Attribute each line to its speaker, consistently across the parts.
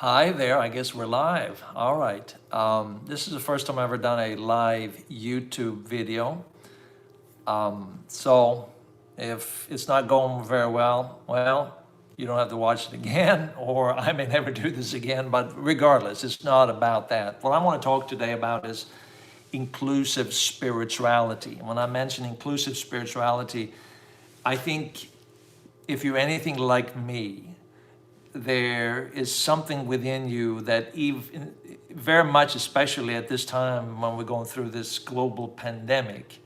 Speaker 1: Hi there, I guess we're live. All right. This is the first time I've ever done a live YouTube video. So if it's not going very well, you don't have to watch it again, or I may never do this again, but regardless, it's not about that. What I want to talk today about is inclusive spirituality. When I mention inclusive spirituality, I think if you're anything like me, there is something within you that even very much, especially at this time when we're going through this global pandemic,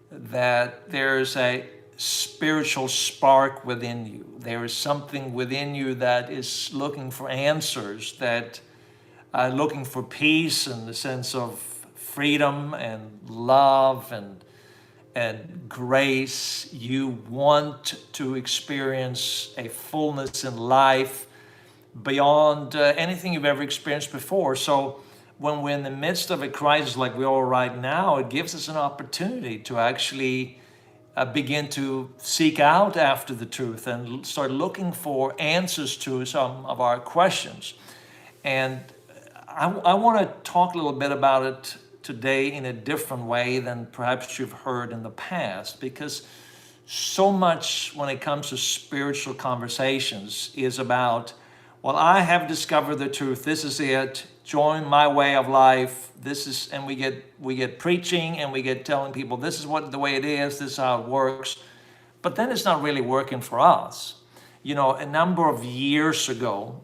Speaker 1: that there's a spiritual spark within you. There is something within you that is looking for answers, that looking for peace and the sense of freedom and love and grace. You want to experience a fullness in life beyond anything you've ever experienced before. So when we're in the midst of a crisis like we are right now, it gives us an opportunity to actually begin to seek out after the truth and start looking for answers to some of our questions. And I want to talk a little bit about it today in a different way than perhaps you've heard in the past, because so much when it comes to spiritual conversations is about, well, I have discovered the truth. This is it. Join my way of life. This is, and we get preaching and we get telling people this is what the way it is. This is how it works. But then it's not really working for us. You know, a number of years ago,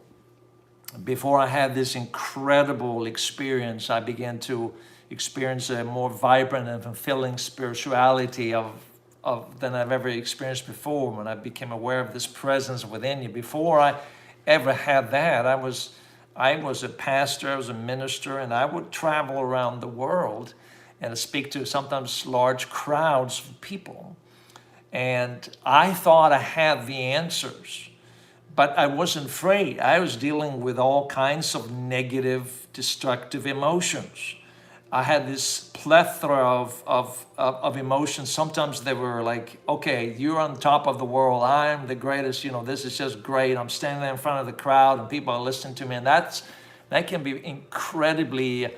Speaker 1: before I had this incredible experience, I began to experience a more vibrant and fulfilling spirituality of than I've ever experienced before, when I became aware of this presence within you. Before I ever had that, I was a pastor, I was a minister, and I would travel around the world and speak to sometimes large crowds of people. And I thought I had the answers, but I wasn't free. I was dealing with all kinds of negative, destructive emotions. I had this plethora of emotions. Sometimes they were like, okay, you're on top of the world. I'm the greatest. You know, this is just great. I'm standing there in front of the crowd and people are listening to me. And that can be incredibly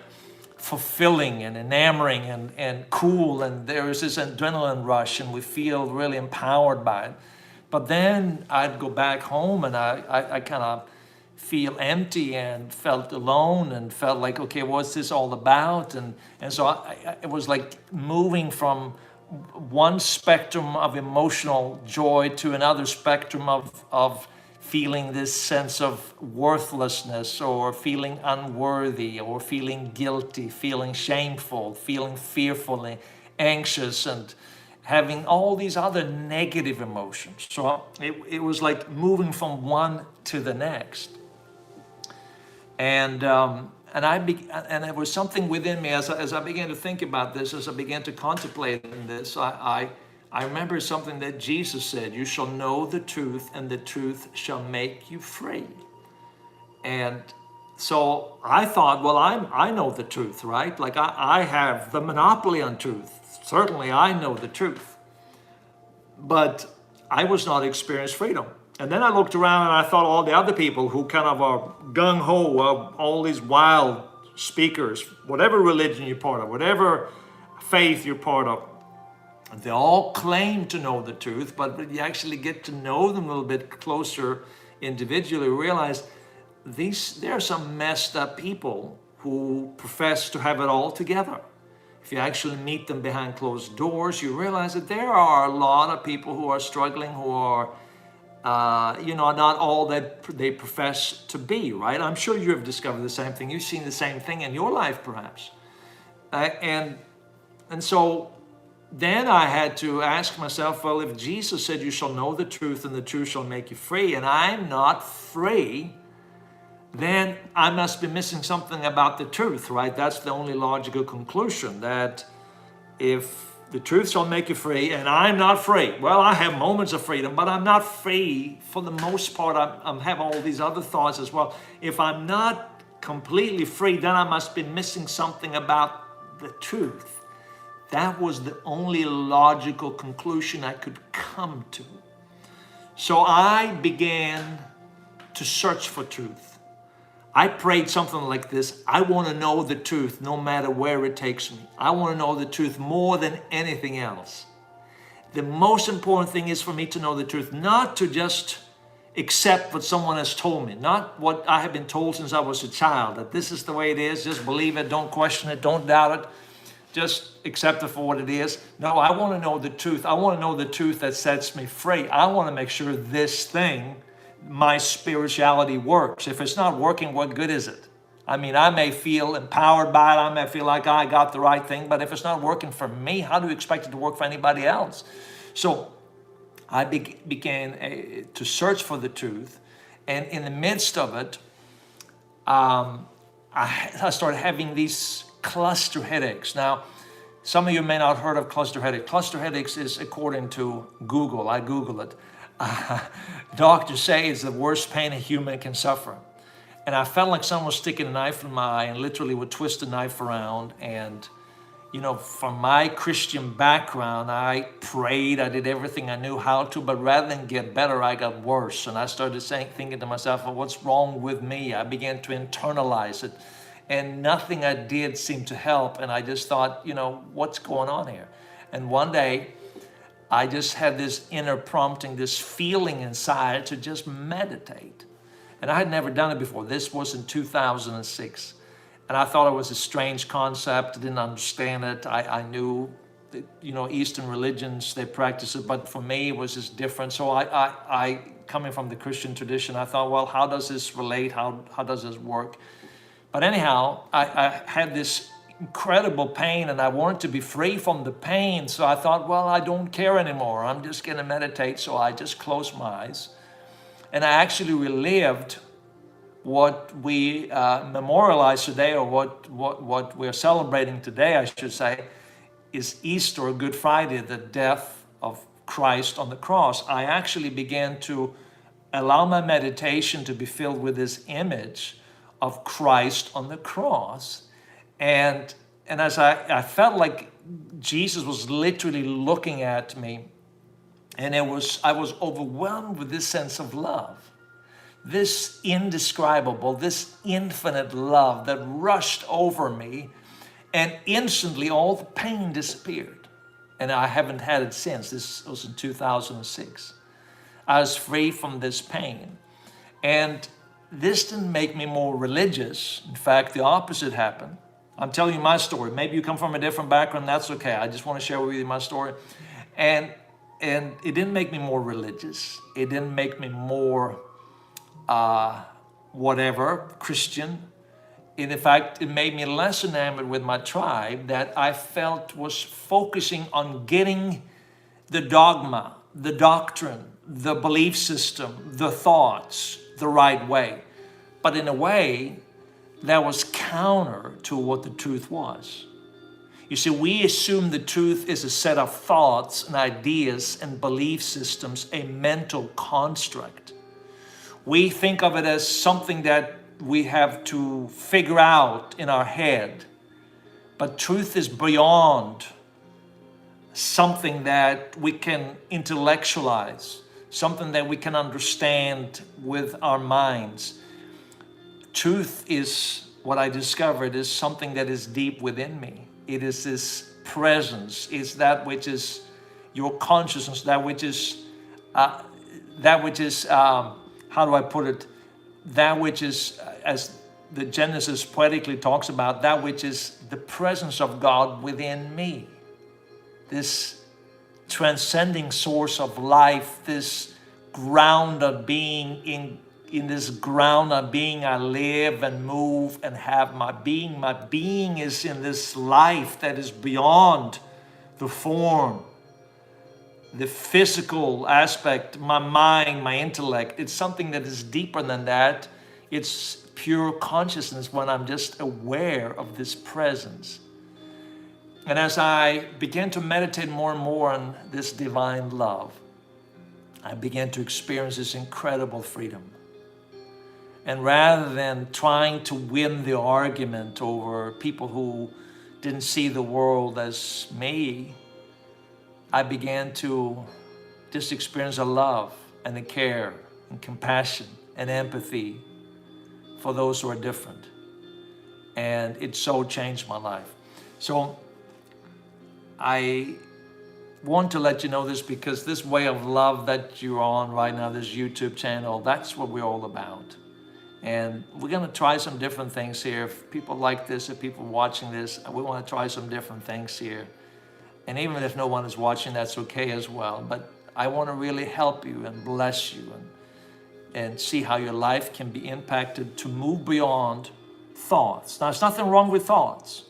Speaker 1: fulfilling and enamoring and cool. And there is this adrenaline rush and we feel really empowered by it. But then I'd go back home and I kind of feel empty and felt alone and felt like, okay, what's this all about? And so it was like moving from one spectrum of emotional joy to another spectrum of feeling this sense of worthlessness, or feeling unworthy, or feeling guilty, feeling shameful, feeling fearfully anxious, and having all these other negative emotions. So it was like moving from one to the next. And there was something within me as I began to think about this, as I began to contemplate in this. I remember something that Jesus said: "You shall know the truth, and the truth shall make you free." And so I thought, well, I know the truth, right? Like I have the monopoly on truth. Certainly, I know the truth, but I was not experiencing freedom. And then I looked around and I thought all the other people who kind of are gung-ho, all these wild speakers, whatever religion you're part of, whatever faith you're part of, they all claim to know the truth, but when you actually get to know them a little bit closer individually, realize there are some messed up people who profess to have it all together. If you actually meet them behind closed doors, you realize that there are a lot of people who are struggling, who are not all that they profess to be, right? I'm sure you have discovered the same thing. You've seen the same thing in your life, perhaps. And so then I had to ask myself, well, if Jesus said you shall know the truth and the truth shall make you free, and I'm not free, then I must be missing something about the truth, right? That's the only logical conclusion, that if the truth shall make you free, and I'm not free. Well, I have moments of freedom, but I'm not free for the most part. I have all these other thoughts as well. If I'm not completely free, then I must be missing something about the truth. That was the only logical conclusion I could come to. So I began to search for truth. I prayed something like this: I want to know the truth no matter where it takes me. I want to know the truth more than anything else. The most important thing is for me to know the truth, not to just accept what someone has told me, not what I have been told since I was a child, that this is the way it is, just believe it, don't question it, don't doubt it, just accept it for what it is. No, I want to know the truth. I want to know the truth that sets me free. I want to make sure this thing, my spirituality, works. If it's not working, what good is it? I mean, I may feel empowered by it. I may feel like I got the right thing, but if it's not working for me, how do you expect it to work for anybody else? So I began to search for the truth. And in the midst of it, I started having these cluster headaches. Now, some of you may not have heard of cluster headache. Cluster headaches is, according to Google, I Google it, doctors say it's the worst pain a human can suffer. And I felt like someone was sticking a knife in my eye and literally would twist the knife around. And, you know, from my Christian background, I prayed, I did everything I knew how to, but rather than get better, I got worse. And I started thinking to myself, well, what's wrong with me? I began to internalize it. And nothing I did seemed to help. And I just thought, you know, what's going on here? And one day, I just had this inner prompting, this feeling inside to just meditate. And I had never done it before. This was in 2006. And I thought it was a strange concept. I didn't understand it. I knew that, you know, Eastern religions, they practice it. But for me, it was just different. So I coming from the Christian tradition, I thought, well, how does this relate? How does this work? But anyhow, I had this incredible pain and I wanted to be free from the pain. So I thought, well, I don't care anymore. I'm just going to meditate. So I just closed my eyes. And I actually relived what we memorialize today, or what we're celebrating today, I should say, is Easter, Good Friday, the death of Christ on the cross. I actually began to allow my meditation to be filled with this image of Christ on the cross. And as I felt like Jesus was literally looking at me, and I was overwhelmed with this sense of love, this indescribable, this infinite love that rushed over me, and instantly all the pain disappeared. And I haven't had it since. This was in 2006. I was free from this pain. And this didn't make me more religious. In fact, the opposite happened. I'm telling you my story. Maybe you come from a different background. That's okay. I just want to share with you my story. And it didn't make me more religious. It didn't make me more Christian. And in fact, it made me less enamored with my tribe, that I felt was focusing on getting the dogma, the doctrine, the belief system, the thoughts the right way. But in a way that was counter to what the truth was. You see, we assume the truth is a set of thoughts and ideas and belief systems, a mental construct. We think of it as something that we have to figure out in our head. But truth is beyond something that we can intellectualize, something that we can understand with our minds. Truth is, what I discovered, is something that is deep within me. It is this presence. It's that which is your consciousness, that which is, how do I put it? That which is, as the Genesis poetically talks about, that which is the presence of God within me. This transcending source of life, this ground of being. In this ground of being, I live and move and have my being. My being is in this life that is beyond the form, the physical aspect, my mind, my intellect. It's something that is deeper than that. It's pure consciousness when I'm just aware of this presence. And as I began to meditate more and more on this divine love, I began to experience this incredible freedom. And rather than trying to win the argument over people who didn't see the world as me, I began to just experience a love and a care and compassion and empathy for those who are different. And it so changed my life. So I want to let you know this, because this way of love that you're on right now, this YouTube channel, that's what we're all about. And we're going to try some different things here. If people like this, if people watching this, we want to try some different things here. And even if no one is watching, that's okay as well. But I want to really help you and bless you and see how your life can be impacted to move beyond thoughts. Now, there's nothing wrong with thoughts.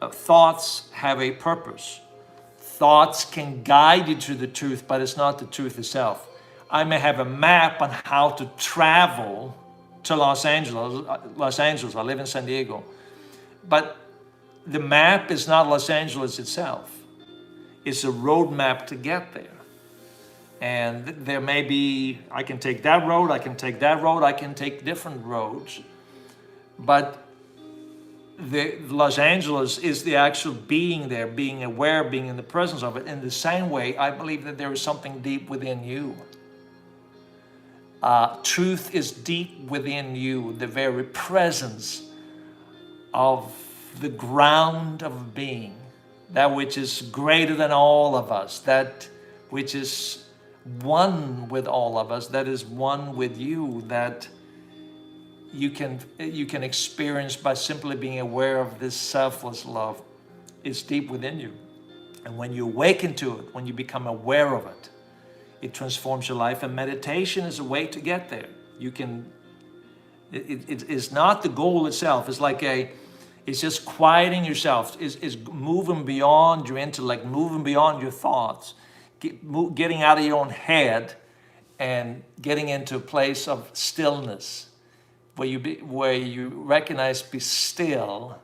Speaker 1: Thoughts have a purpose. Thoughts can guide you to the truth, but it's not the truth itself. I may have a map on how to travel to Los Angeles. I live in San Diego. But the map is not Los Angeles itself. It's a roadmap to get there. And there may be, I can take that road, I can take that road, I can take different roads. But Los Angeles is the actual being there, being aware, being in the presence of it. In the same way, I believe that there is something deep within you. Truth is deep within you, the very presence of the ground of being, that which is greater than all of us, that which is one with all of us, that is one with you, that you can experience by simply being aware of this selfless love. It's deep within you. And when you awaken to it, when you become aware of it, it transforms your life. And meditation is a way to get there. You can, it's not the goal itself. It's like it's just quieting yourself. It's moving beyond your intellect, moving beyond your thoughts, getting out of your own head and getting into a place of stillness, where you recognize, be still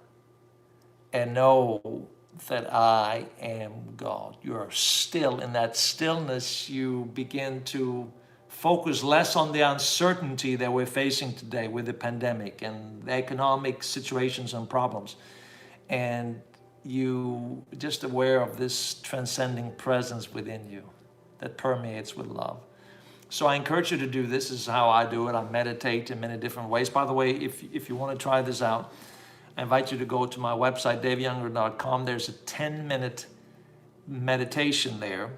Speaker 1: and know that I am God. You are still. In that stillness, you begin to focus less on the uncertainty that we're facing today with the pandemic and the economic situations and problems. And you just aware of this transcending presence within you that permeates with love. So I encourage you to do this. This is how I do it. I meditate in many different ways. By the way, if you want to try this out, I invite you to go to my website, davidyoungren.com. There's a 10-minute meditation there.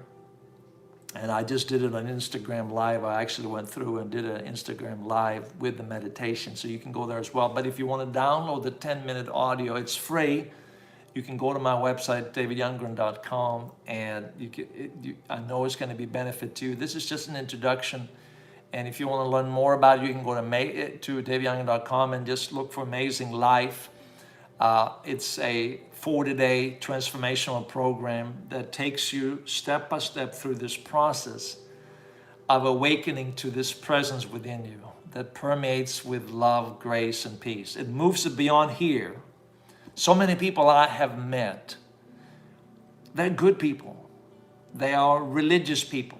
Speaker 1: And I just did it on Instagram Live. I actually went through and did an Instagram Live with the meditation. So you can go there as well. But if you want to download the 10-minute audio, it's free. You can go to my website, davidyoungren.com, and I know it's going to be benefit to you. This is just an introduction. And if you want to learn more about it, you can go to davidyoungren.com and just look for Amazing Life. It's a 40-day transformational program that takes you step by step through this process of awakening to this presence within you that permeates with love, grace, and peace. It moves it beyond here. So many people I have met, they're good people. They are religious people.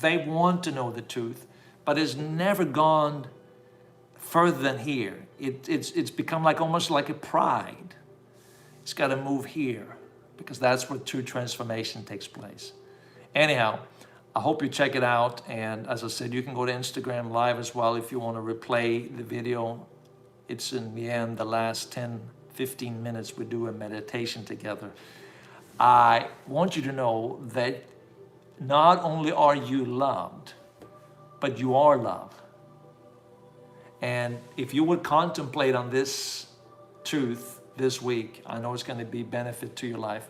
Speaker 1: They want to know the truth, but it's never gone further than here. It's become almost like a pride. It's got to move here because that's where true transformation takes place. Anyhow, I hope you check it out. And as I said, you can go to Instagram Live as well if you want to replay the video. It's in the end, the last 10-15 minutes, we do a meditation together. I want you to know that not only are you loved, but you are loved. And if you would contemplate on this truth this week, I know it's going to be benefit to your life.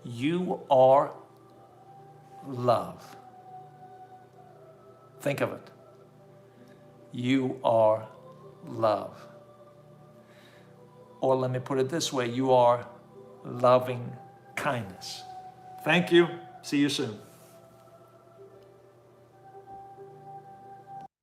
Speaker 1: You are love. Think of it. You are love. Or let me put it this way, you are loving kindness. Thank you. See you soon.